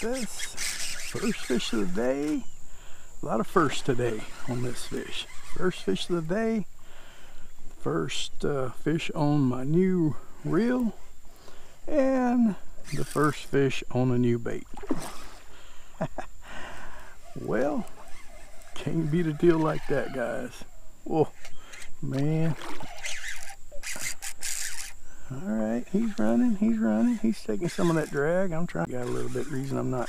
this. First fish of the day. A lot of firsts today on this fish. First fish of the day. First fish on my new reel. And the first fish on a new bait. Well, can't beat a deal like that, guys. Whoa, man. Alright, he's running, he's taking some of that drag. I'm trying to get a little bit, reason I'm not,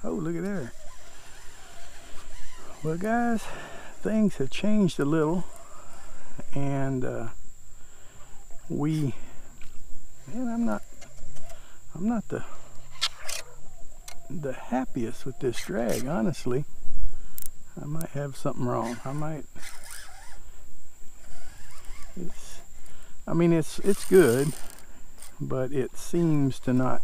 oh, look at there. Well, guys, things have changed a little, and man, I'm not the happiest with this drag, honestly. I might have something wrong. It's good, but it seems to not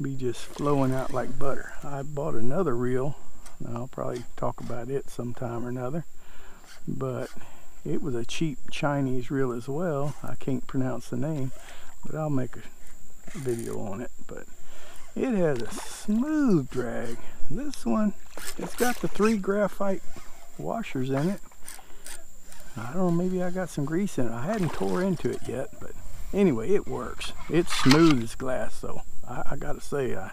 be just flowing out like butter. I bought another reel. I'll probably talk about it sometime or another, but it was a cheap Chinese reel as well. I can't pronounce the name, but I'll make a video on it. But it has a smooth drag. This one, it's got the 3 graphite washers in it. I don't know, maybe I got some grease in it. I hadn't tore into it yet, but anyway, it works. It's smooth as glass, so I gotta say, I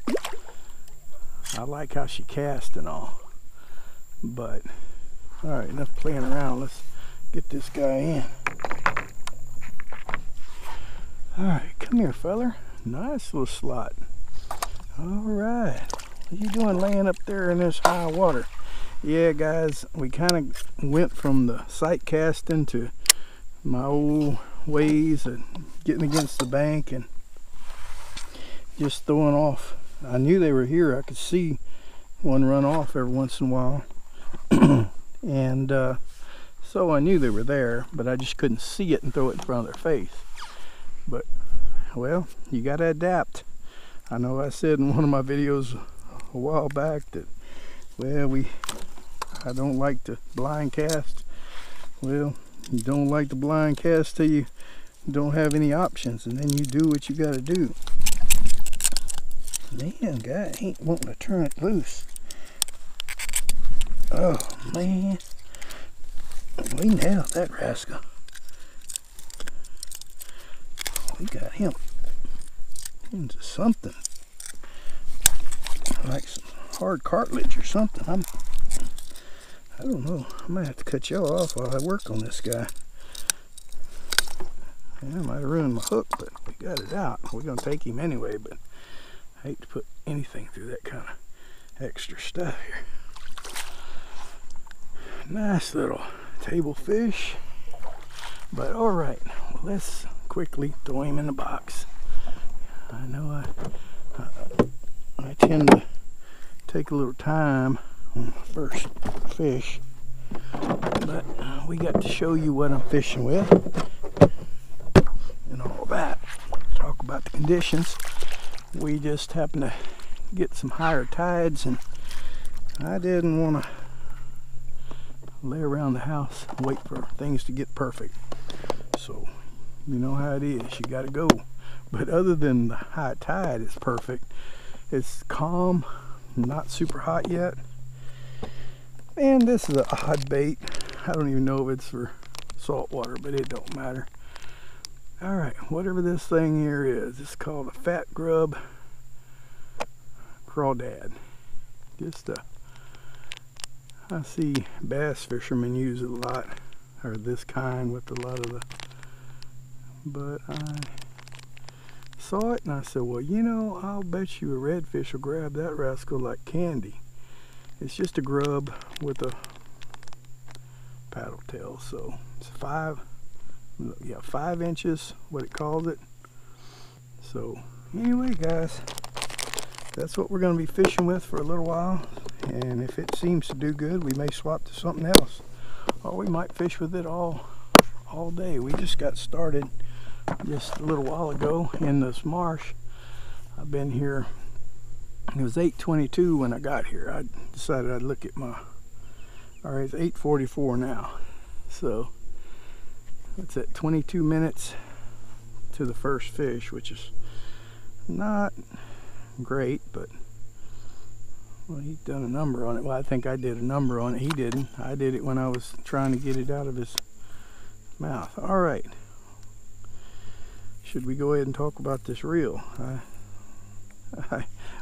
like how she cast and all. But, alright, enough playing around. Let's get this guy in. Alright, come here, feller. Nice little slot. Alright. What are you doing laying up there in this high water? Yeah, guys, we kind of went from the sight casting to my old ways of getting against the bank and just throwing off. I knew they were here. I could see one run off every once in a while. And so I knew they were there, but I just couldn't see it and throw it in front of their face. But, well, you got to adapt. I know I said in one of my videos a while back that, well, I don't like to blind cast. Well, you don't like to blind cast till you don't have any options, and then you do what you gotta do. Man, guy ain't wanting to turn it loose. Oh, man. We nailed that rascal. We got him into something. Like some hard cartilage or something. I don't know. I might have to cut y'all off while I work on this guy. Yeah, I might have ruined my hook, but we got it out. We're going to take him anyway, but I hate to put anything through that kind of extra stuff here. Nice little table fish. But alright, well, let's quickly throw him in the box. I know I tend to take a little time on the first fish, but we got to show you what I'm fishing with and all that. Talk about the conditions. We just happened to get some higher tides, and I didn't want to lay around the house and wait for things to get perfect. So you know how it is, you got to go. But other than the high tide, it's perfect. It's calm, not super hot yet. And this is an odd bait. I don't even know if it's for saltwater, but it don't matter. Alright, whatever this thing here is, it's called a Fat Grub Crawdad. I see bass fishermen use it a lot, or this kind with a lot of the, but I saw it and I said, well, you know, I'll bet you a redfish will grab that rascal like candy. It's just a grub with a paddle tail, so it's 5 inches, what it calls it. So anyway, guys, that's what we're going to be fishing with for a little while, and if it seems to do good, we may swap to something else, or we might fish with it all day. We just got started just a little while ago in this marsh. I've been here, it was 8:22 when I got here. I decided I'd look at my, all right, it's 8:44 now, so it's at 22 minutes to the first fish, which is not great, but well, he's done a number on it. Well, I think I did a number on it. He didn't. I did it when I was trying to get it out of his mouth. All right. Should we go ahead and talk about this reel?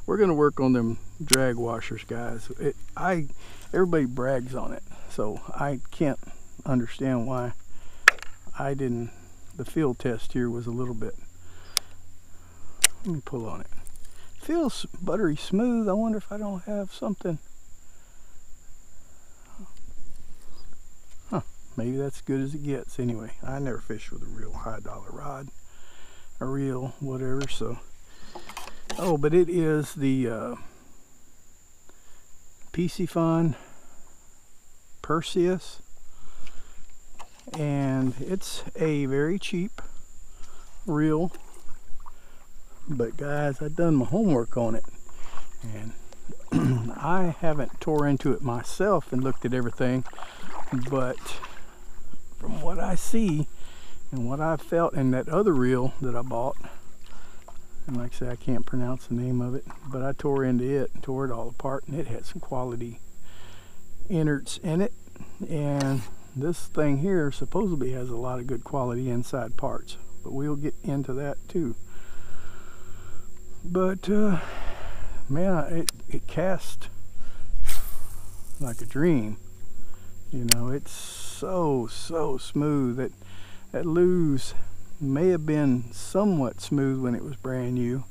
We're going to work on them drag washers, guys. Everybody brags on it, so I can't understand why I didn't. The field test here was a little bit. Let me pull on it. Feels buttery smooth. I wonder if I don't have something. Huh, maybe that's as good as it gets. Anyway, I never fished with a real high dollar rod, a reel, whatever, so. Oh, but it is the Piscifun Perseus, and it's a very cheap reel. But guys, I've done my homework on it, and I haven't tore into it myself and looked at everything, but from what I see and what I felt in that other reel that I bought, and like I say, I can't pronounce the name of it, but I tore into it and tore it all apart, and it had some quality innards in it. And this thing here supposedly has a lot of good quality inside parts, but we'll get into that too. But man, it cast like a dream. You know, it's so smooth. That lose may have been somewhat smooth when it was brand new,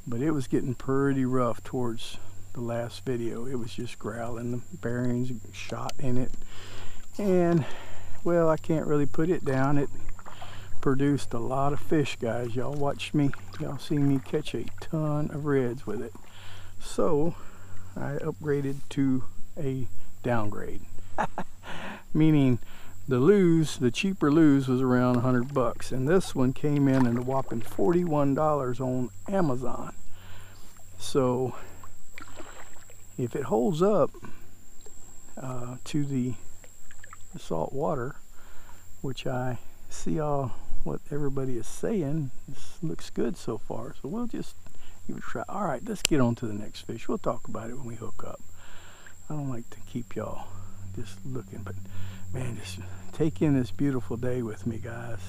but it was getting pretty rough towards the last video. It was just growling, the bearings shot in it, and well, I can't really put it down. It produced a lot of fish, guys. Y'all watched me, y'all seen me catch a ton of reds with it. So I upgraded to a downgrade. Meaning the cheaper lose was around $100, and this one came in at a whopping $41 on Amazon. So if it holds up to the salt water, which I see all what everybody is saying, this looks good so far, so we'll just give it a try. All right, let's get on to the next fish. We'll talk about it when we hook up. I don't like to keep y'all just looking, but man, just take in this beautiful day with me, guys.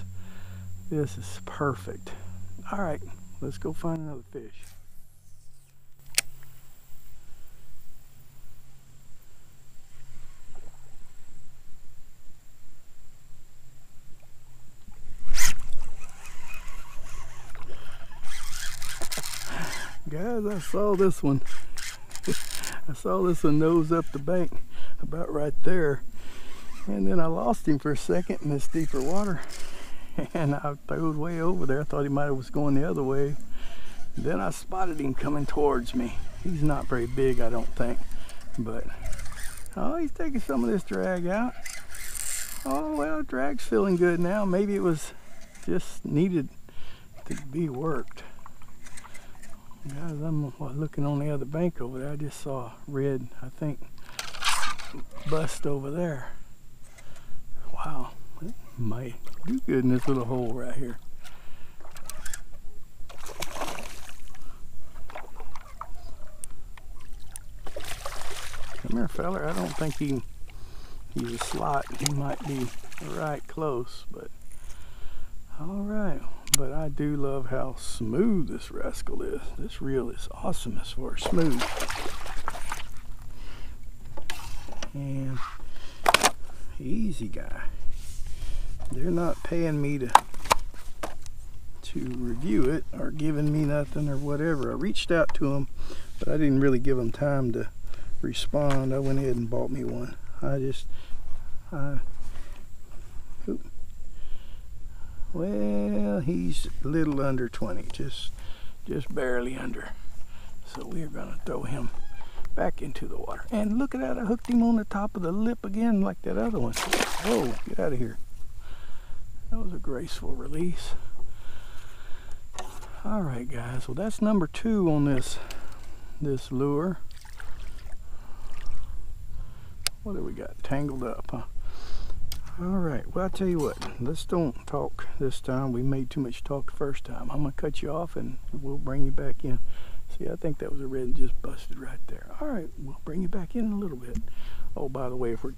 This is perfect. All right, let's go find another fish. Guys, I saw this one. I saw this one nose up the bank about right there, and then I lost him for a second in this deeper water, and I throwed way over there. I thought he might have was going the other way. Then I spotted him coming towards me. He's not very big, I don't think, but oh, he's taking some of this drag out. Oh well, drag's feeling good now. Maybe it was just needed to be worked. Guys, I'm looking on the other bank over there. I just saw red, I think, bust over there. Wow, it might do good in this little hole right here. Come here, feller. I don't think he's a slot. He might be right close, but all right. But I do love how smooth this rascal is. This reel is awesome as far as smooth. And easy guy. They're not paying me to review it or giving me nothing or whatever. I reached out to them, but I didn't really give them time to respond. I went ahead and bought me one. Well, he's a little under 20, just barely under. So we're gonna throw him back into the water. And look at that, I hooked him on the top of the lip again like that other one. Whoa, get out of here. That was a graceful release. All right, guys, well that's number 2 on this lure. What do we got? Tangled up, huh? Alright, well, I'll tell you what, let's don't talk this time. We made too much talk the first time. I'm going to cut you off and we'll bring you back in. See, I think that was a red just busted right there. Alright, we'll bring you back in a little bit. Oh, by the way, if we're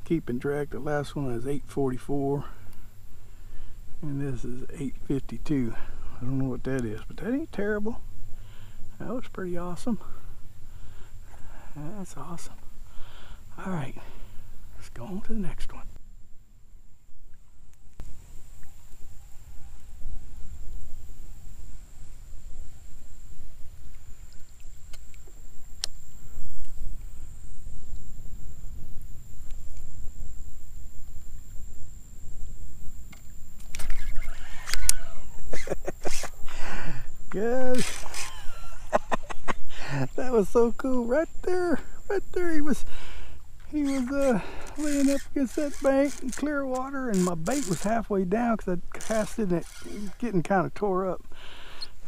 keeping track, the last one is 844 and this is 852. I don't know what that is, but that ain't terrible. That was pretty awesome. That's awesome. Alright, let's go on to the next one. Guys, that was so cool. Right there, he was laying up against that bank in clear water, and my bait was halfway down because I cast it and it was getting kind of tore up,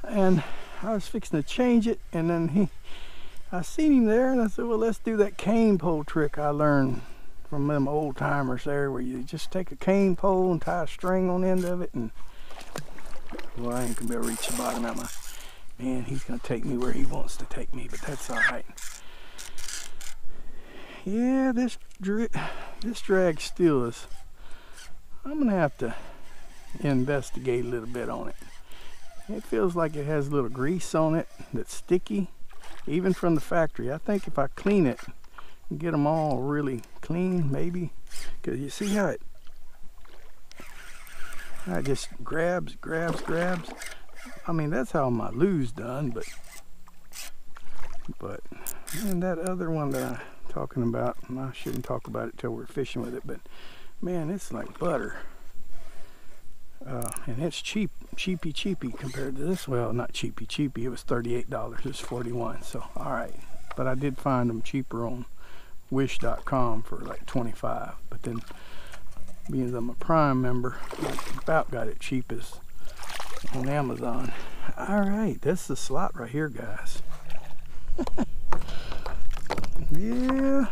and I was fixing to change it, and then I seen him there, and I said, well, let's do that cane pole trick I learned from them old timers there, where you just take a cane pole and tie a string on the end of it, and well, I ain't gonna be able to reach the bottom of my man. He's gonna take me where he wants to take me, but that's all right. Yeah, this drag still is. I'm gonna have to investigate a little bit on it. It feels like it has a little grease on it that's sticky, even from the factory. I think if I clean it and get them all really clean, maybe, because you see how it just grabs. I mean, that's how my lue's done, but and that other one that I'm talking about, and I shouldn't talk about it till we're fishing with it, but man, it's like butter. And it's cheapy compared to this. Well, not cheapy, it was $38, it's $41, so all right. But I did find them cheaper on wish.com for like $25, but then being as I'm a Prime member, I about got it cheapest on Amazon. Alright, that's the slot right here, guys. Yeah,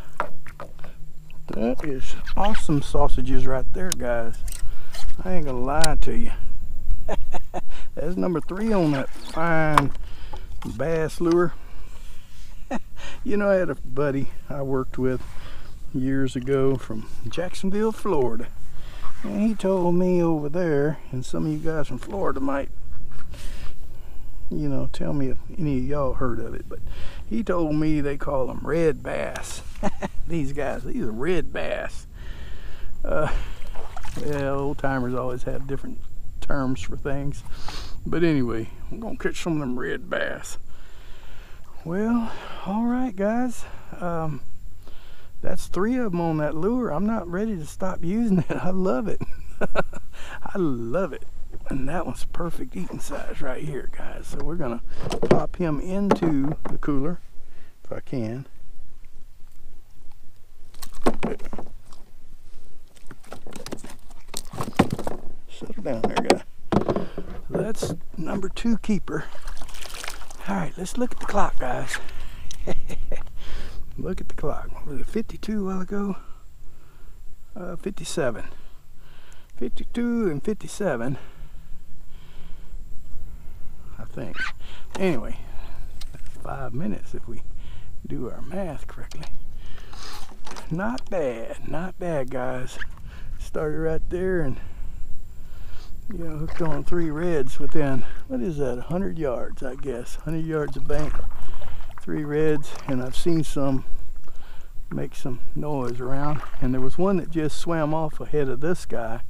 that is awesome sausages right there, guys. I ain't gonna lie to you. That's number 3 on that fine bass lure. You know, I had a buddy I worked with years ago from Jacksonville, Florida. And he told me over there, and some of you guys from Florida might, you know, tell me if any of y'all heard of it, but he told me they call them red bass. These are red bass. Yeah, old timers always have different terms for things. But anyway, I'm gonna catch some of them red bass. Well, all right, guys. That's 3 of them on that lure. I'm not ready to stop using it. I love it. I love it. And that one's perfect eating size right here, guys. So we're gonna pop him into the cooler if I can. Settle down there, guy. That's number 2 keeper. All right, let's look at the clock, guys. Look at the clock. Was it 52 a while ago? 57. 52 and 57, I think. Anyway, that's 5 minutes if we do our math correctly. Not bad, guys. Started right there and, you know, hooked on 3 reds within, what is that, 100 yards, I guess. 100 yards of bank, 3 reds, and I've seen some make some noise around, and there was one that just swam off ahead of this guy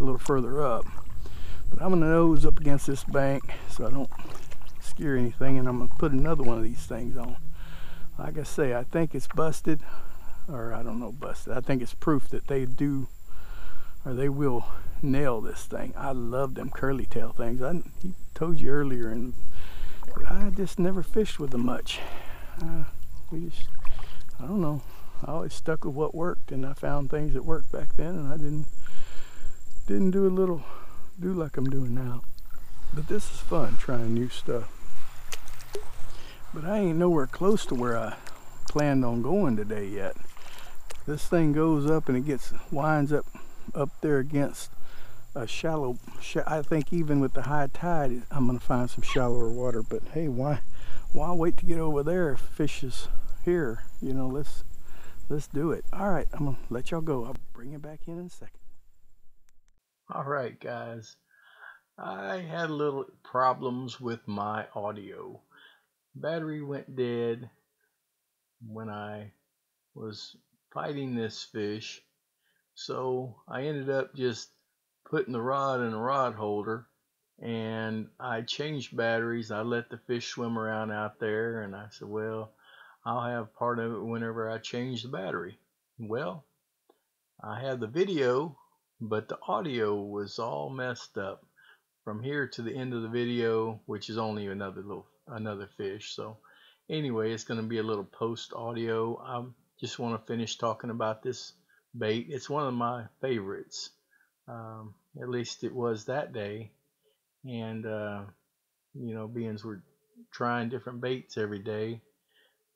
a little further up. But I'm gonna nose up against this bank so I don't scare anything, and I'm gonna put another one of these things on. Like I say, I think it's busted, or I don't know, busted. I think it's proof that they do, or they will nail this thing. I love them curly tail things. I told you earlier, and I just never fished with them much. I don't know. I always stuck with what worked, and I found things that worked back then, and I didn't do like I'm doing now. But this is fun, trying new stuff. But I ain't nowhere close to where I planned on going today yet. This thing goes up and it winds up up there against a shallow, I think even with the high tide, I'm gonna find some shallower water. But hey, why wait to get over there if fish is here? You know, let's do it. All right, I'm gonna let y'all go. I'll bring you back in a second. All right, guys. I had a little problems with my audio. Battery went dead when I was fighting this fish, so I ended up just putting the rod in a rod holder, and I changed batteries. I let the fish swim around out there, and I said, well, I'll have part of it whenever I change the battery. Well, I had the video, but the audio was all messed up from here to the end of the video, which is only another fish. So anyway, it's going to be a little post audio. I just want to finish talking about this bait. It's one of my favorites. At least it was that day. And you know, being we're trying different baits every day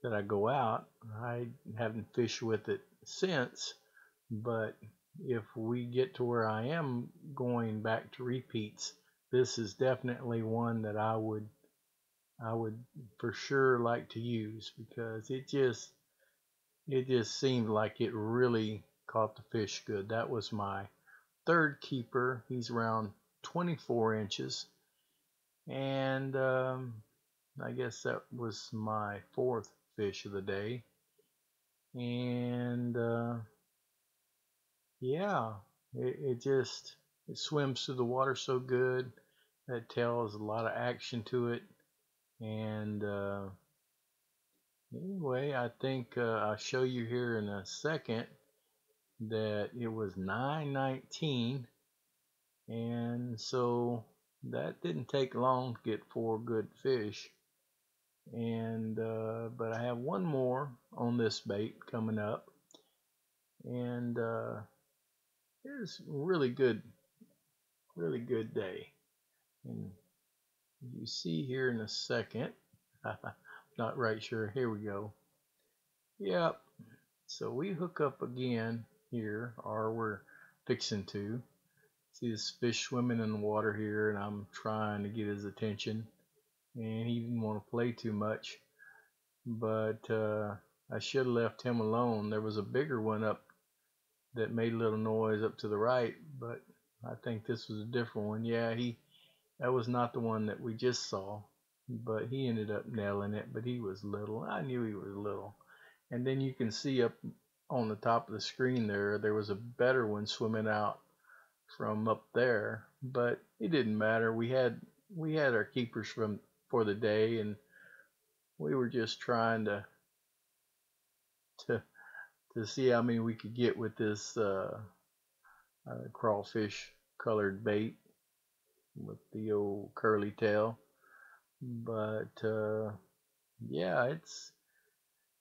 that I go out, I haven't fished with it since. But if we get to where I am going back to repeats, this is definitely one that I would for sure like to use, because it just seemed like it really caught the fish good. That was my third keeper. He's around 24 inches, and I guess that was my fourth fish of the day. And yeah, it swims through the water so good. That tail has a lot of action to it. And anyway, I think I'll show you here in a second that it was 9:19, and so that didn't take long to get 4 good fish. And but I have one more on this bait coming up, and it's a really good day. And you see here in a second, not right sure. Here we go. Yep. So we hook up again here, or we're fixing to. See this fish swimming in the water here, and I'm trying to get his attention, and he didn't want to play too much. But I should have left him alone. There was a bigger one up that made a little noise up to the right, but I think this was a different one. Yeah, that was not the one that we just saw, but he ended up nailing it. But he was little. I knew he was little. And then you can see up on the top of the screen there was a better one swimming out from up there, but it didn't matter. We had our keepers for the day, and we were just trying to see how many we could get with this crawfish colored bait with the old curly tail. But yeah, it's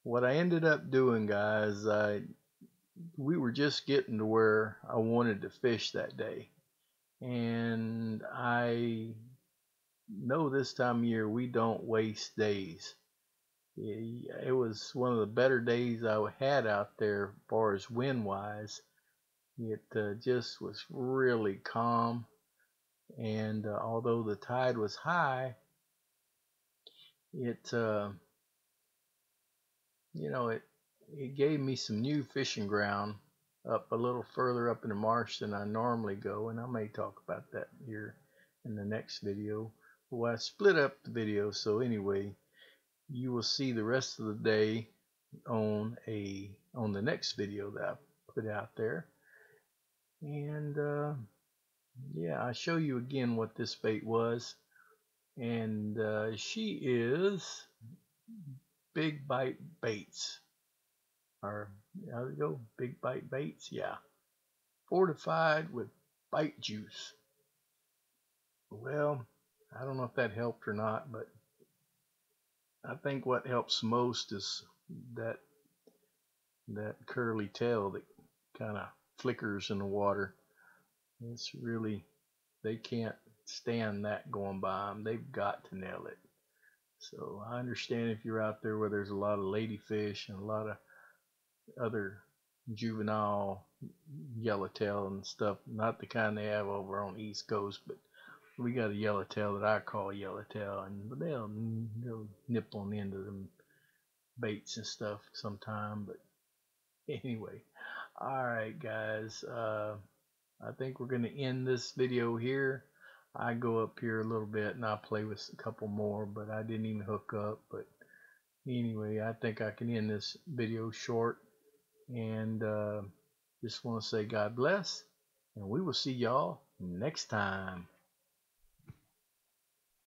what I ended up doing, guys. We were just getting to where I wanted to fish that day, and I know this time of year we don't waste days. It was one of the better days I had out there as far as wind wise. It just was really calm, and although the tide was high, it you know, it gave me some new fishing ground up a little further up in the marsh than I normally go, and I may talk about that here in the next video. Well, I split up the video, so anyway, you will see the rest of the day on the next video that I put out there. And yeah, I'll show you again what this bait was. And she is Big Bite Baits. Or there we go, Big Bite Baits. Yeah, fortified with bite juice. Well, I don't know if that helped or not, but I think what helps most is that curly tail that kind of flickers in the water. It's really, they can't stand that going by them. They've got to nail it. So I understand if you're out there where there's a lot of ladyfish and a lot of other juvenile yellowtail and stuff, not the kind they have over on the East Coast, but we got a yellowtail that I call yellowtail, and they'll nip on the end of them baits and stuff sometime. But anyway, all right, guys. I think we're gonna end this video here. I go up here a little bit and I play with a couple more, but I didn't even hook up. But anyway, I think I can end this video short, and just want to say God bless, and we will see y'all next time.